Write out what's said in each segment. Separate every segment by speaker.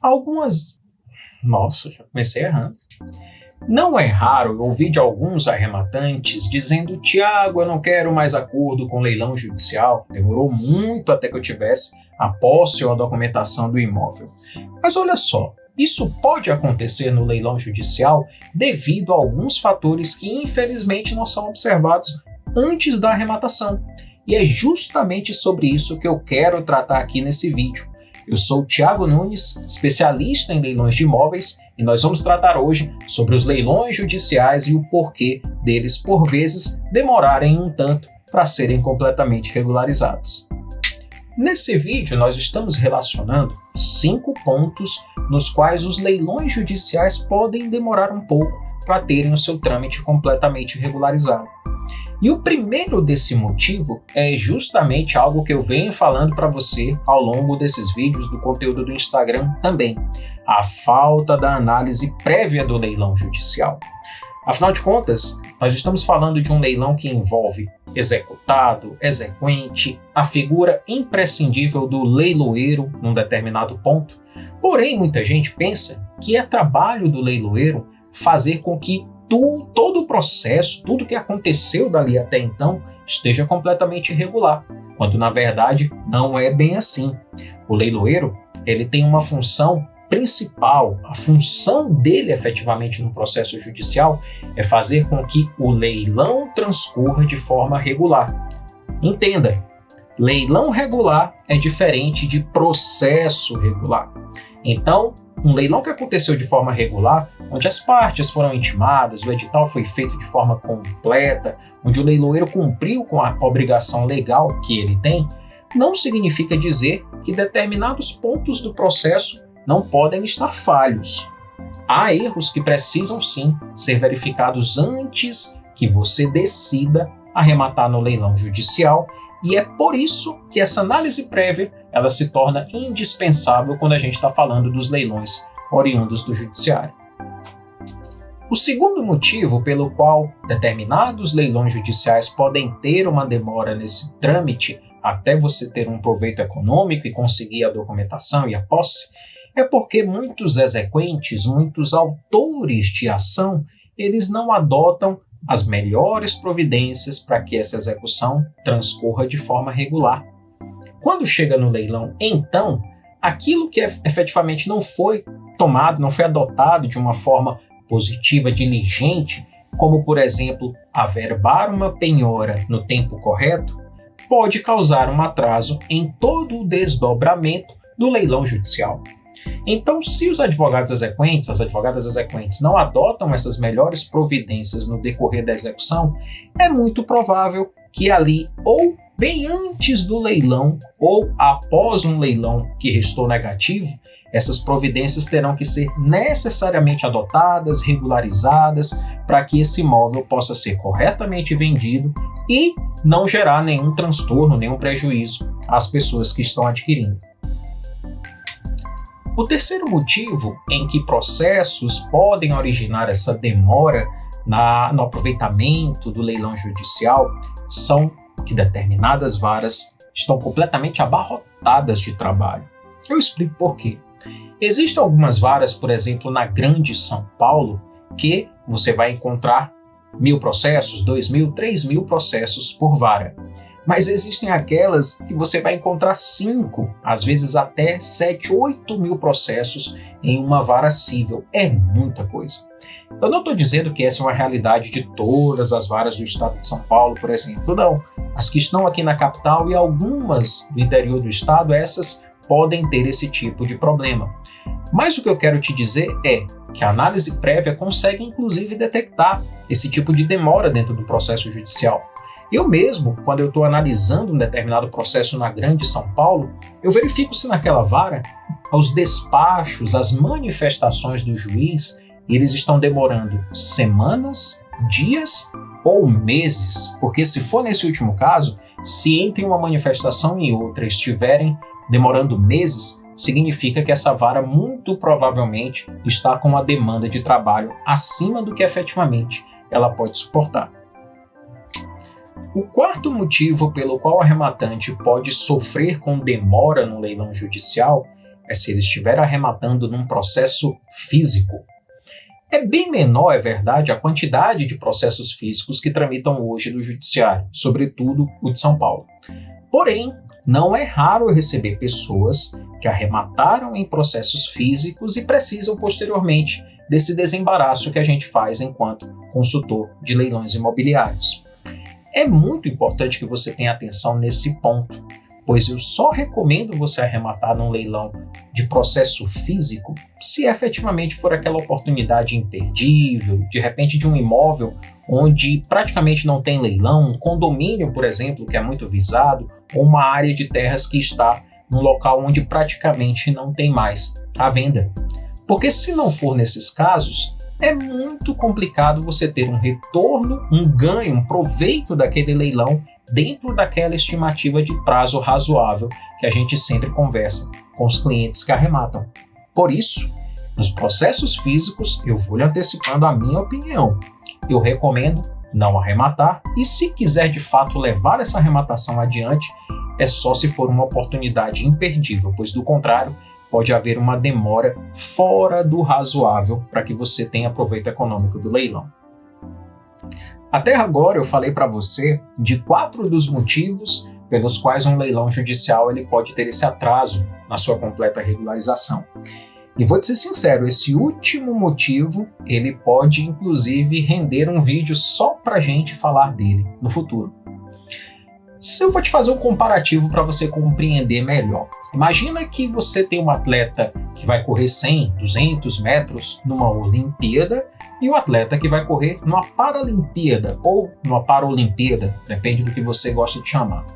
Speaker 1: Algumas... Nossa, já comecei errando. Não é raro ouvir de alguns arrematantes dizendo: Tiago, eu não quero mais acordo com leilão judicial. Demorou muito até que eu tivesse a posse ou a documentação do imóvel. Mas olha só, isso pode acontecer no leilão judicial devido a alguns fatores que infelizmente não são observados antes da arrematação. E é justamente sobre isso que eu quero tratar aqui nesse vídeo. Eu sou o Tiago Nunes, especialista em leilões de imóveis, e nós vamos tratar hoje sobre os leilões judiciais e o porquê deles, por vezes, demorarem um tanto para serem completamente regularizados. Nesse vídeo, nós estamos relacionando 5 pontos nos quais os leilões judiciais podem demorar um pouco para terem o seu trâmite completamente regularizado. E o primeiro desse motivo é justamente algo que eu venho falando para você ao longo desses vídeos do conteúdo do Instagram também: a falta da análise prévia do leilão judicial. Afinal de contas, nós estamos falando de um leilão que envolve executado, exequente, a figura imprescindível do leiloeiro num determinado ponto. Porém, muita gente pensa que é trabalho do leiloeiro fazer com que todo o processo, tudo que aconteceu dali até então, esteja completamente irregular, quando na verdade não é bem assim. O leiloeiro, ele tem uma função principal, a função dele efetivamente no processo judicial é fazer com que o leilão transcorra de forma regular. Entenda, leilão regular é diferente de processo regular. Então, um leilão que aconteceu de forma regular, onde as partes foram intimadas, o edital foi feito de forma completa, onde o leiloeiro cumpriu com a obrigação legal que ele tem, não significa dizer que determinados pontos do processo não podem estar falhos. Há erros que precisam sim ser verificados antes que você decida arrematar no leilão judicial, e é por isso que essa análise prévia ela se torna indispensável quando a gente está falando dos leilões oriundos do judiciário. O segundo motivo pelo qual determinados leilões judiciais podem ter uma demora nesse trâmite até você ter um proveito econômico e conseguir a documentação e a posse é porque muitos exequentes, muitos autores de ação, eles não adotam as melhores providências para que essa execução transcorra de forma regular. Quando chega no leilão, então, aquilo que efetivamente não foi tomado, não foi adotado de uma forma positiva, diligente, como, por exemplo, averbar uma penhora no tempo correto, pode causar um atraso em todo o desdobramento do leilão judicial. Então, se os advogados exequentes, as advogadas exequentes não adotam essas melhores providências no decorrer da execução, é muito provável que ali, ou bem antes do leilão, ou após um leilão que restou negativo, essas providências terão que ser necessariamente adotadas, regularizadas, para que esse imóvel possa ser corretamente vendido e não gerar nenhum transtorno, nenhum prejuízo às pessoas que estão adquirindo. O terceiro motivo em que processos podem originar essa demora no aproveitamento do leilão judicial são que determinadas varas estão completamente abarrotadas de trabalho. Eu explico por quê. Existem algumas varas, por exemplo, na Grande São Paulo, que você vai encontrar 1.000 processos, 2.000, 3.000 processos por vara. Mas existem aquelas que você vai encontrar 5, às vezes até 7, 8 mil processos em uma vara cível. É muita coisa. Eu não estou dizendo que essa é uma realidade de todas as varas do estado de São Paulo, por exemplo. Não. As que estão aqui na capital e algumas do interior do estado, essas podem ter esse tipo de problema. Mas o que eu quero te dizer é que a análise prévia consegue inclusive detectar esse tipo de demora dentro do processo judicial. Eu mesmo, quando eu estou analisando um determinado processo na Grande São Paulo, eu verifico se naquela vara os despachos, as manifestações do juiz, eles estão demorando semanas, dias ou meses, porque se for nesse último caso, se entre uma manifestação e outra estiverem demorando meses, significa que essa vara muito provavelmente está com uma demanda de trabalho acima do que efetivamente ela pode suportar. O quarto motivo pelo qual o arrematante pode sofrer com demora no leilão judicial é se ele estiver arrematando num processo físico. É bem menor, é verdade, a quantidade de processos físicos que tramitam hoje no judiciário, sobretudo o de São Paulo. Porém, não é raro receber pessoas que arremataram em processos físicos e precisam posteriormente desse desembaraço que a gente faz enquanto consultor de leilões imobiliários. É muito importante que você tenha atenção nesse ponto, pois eu só recomendo você arrematar num leilão de processo físico se efetivamente for aquela oportunidade imperdível, de repente de um imóvel onde praticamente não tem leilão, um condomínio, por exemplo, que é muito visado, ou uma área de terras que está num local onde praticamente não tem mais à venda. Porque se não for nesses casos, é muito complicado você ter um retorno, um ganho, um proveito daquele leilão dentro daquela estimativa de prazo razoável que a gente sempre conversa com os clientes que arrematam. Por isso, nos processos físicos, eu vou lhe antecipando a minha opinião. Eu recomendo não arrematar e, se quiser de fato levar essa arrematação adiante, é só se for uma oportunidade imperdível, pois do contrário, pode haver uma demora fora do razoável para que você tenha proveito econômico do leilão. Até agora eu falei para você de 4 dos motivos pelos quais um leilão judicial ele pode ter esse atraso na sua completa regularização. E vou te ser sincero, esse último motivo ele pode inclusive render um vídeo só para a gente falar dele no futuro. Eu vou te fazer um comparativo para você compreender melhor. Imagina que você tem um atleta que vai correr 100, 200 metros numa Olimpíada e o atleta que vai correr numa Paralimpíada ou numa Paralimpíada, depende do que você gosta de chamar.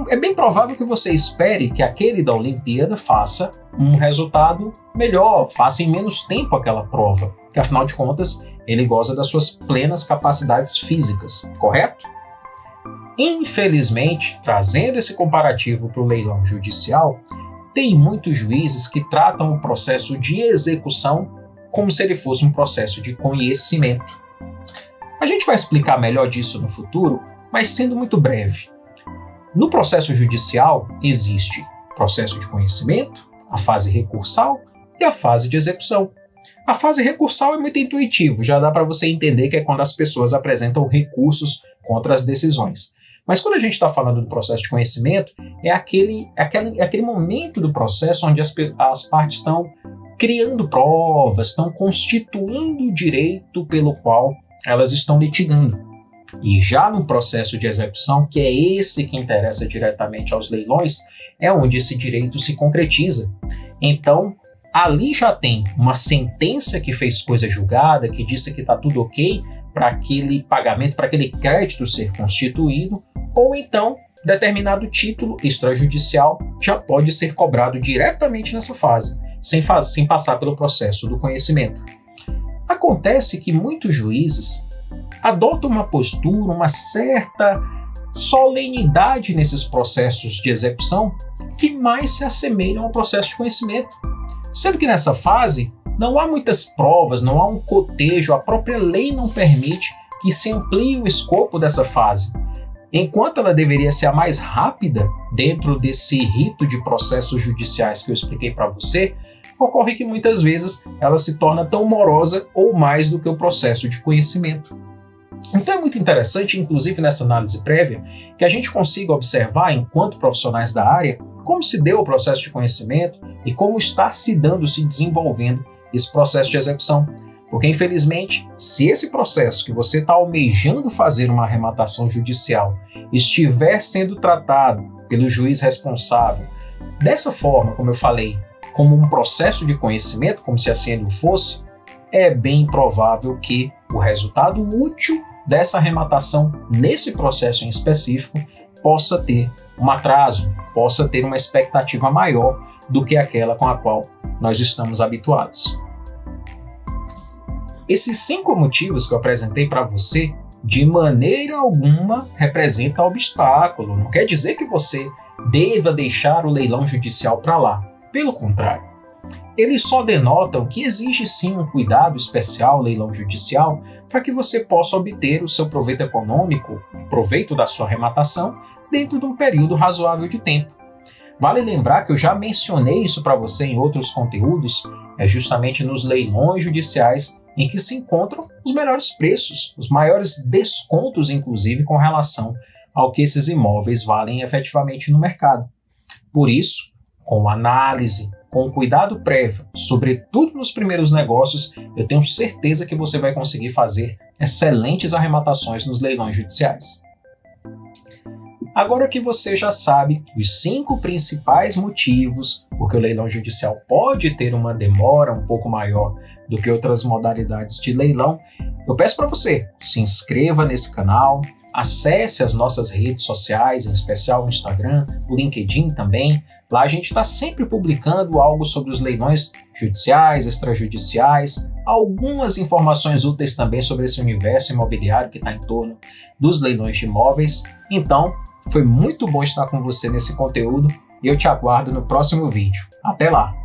Speaker 1: É bem provável que você espere que aquele da Olimpíada faça um resultado melhor, faça em menos tempo aquela prova, porque afinal de contas ele goza das suas plenas capacidades físicas, correto? Infelizmente, trazendo esse comparativo para o leilão judicial, tem muitos juízes que tratam o processo de execução como se ele fosse um processo de conhecimento. A gente vai explicar melhor disso no futuro, mas sendo muito breve. No processo judicial, existe o processo de conhecimento, a fase recursal e a fase de execução. A fase recursal é muito intuitivo, já dá para você entender que é quando as pessoas apresentam recursos contra as decisões. Mas quando a gente está falando do processo de conhecimento, é aquele momento do processo onde as partes estão criando provas, estão constituindo o direito pelo qual elas estão litigando. E já no processo de execução, que é esse que interessa diretamente aos leilões, é onde esse direito se concretiza. Então, ali já tem uma sentença que fez coisa julgada, que disse que está tudo ok para aquele pagamento, para aquele crédito ser constituído, ou então determinado título extrajudicial já pode ser cobrado diretamente nessa fase, sem passar pelo processo do conhecimento. Acontece que muitos juízes adotam uma postura, uma certa solenidade nesses processos de execução que mais se assemelham ao processo de conhecimento. Sendo que nessa fase não há muitas provas, não há um cotejo, a própria lei não permite que se amplie o escopo dessa fase. Enquanto ela deveria ser a mais rápida dentro desse rito de processos judiciais que eu expliquei para você, ocorre que muitas vezes ela se torna tão morosa ou mais do que o processo de conhecimento. Então é muito interessante, inclusive nessa análise prévia, que a gente consiga observar, enquanto profissionais da área, como se deu o processo de conhecimento e como está se desenvolvendo esse processo de execução. Porque, infelizmente, se esse processo que você está almejando fazer uma arrematação judicial estiver sendo tratado pelo juiz responsável dessa forma, como eu falei, como um processo de conhecimento, como se assim ele fosse, é bem provável que o resultado útil dessa arrematação nesse processo em específico possa ter um atraso, possa ter uma expectativa maior do que aquela com a qual nós estamos habituados. Esses 5 motivos que eu apresentei para você, de maneira alguma representam obstáculo. Não quer dizer que você deva deixar o leilão judicial para lá. Pelo contrário, eles só denotam que exige sim um cuidado especial no leilão judicial para que você possa obter o seu proveito econômico, o proveito da sua arrematação, dentro de um período razoável de tempo. Vale lembrar que eu já mencionei isso para você em outros conteúdos, é justamente nos leilões judiciais em que se encontram os melhores preços, os maiores descontos, inclusive, com relação ao que esses imóveis valem efetivamente no mercado. Por isso, com análise, com cuidado prévio, sobretudo nos primeiros negócios, eu tenho certeza que você vai conseguir fazer excelentes arrematações nos leilões judiciais. Agora que você já sabe os 5 principais motivos porque o leilão judicial pode ter uma demora um pouco maior do que outras modalidades de leilão, eu peço para você, se inscreva nesse canal, acesse as nossas redes sociais, em especial o Instagram, o LinkedIn também. Lá a gente está sempre publicando algo sobre os leilões judiciais, extrajudiciais, algumas informações úteis também sobre esse universo imobiliário que está em torno dos leilões de imóveis. Então, foi muito bom estar com você nesse conteúdo e eu te aguardo no próximo vídeo. Até lá!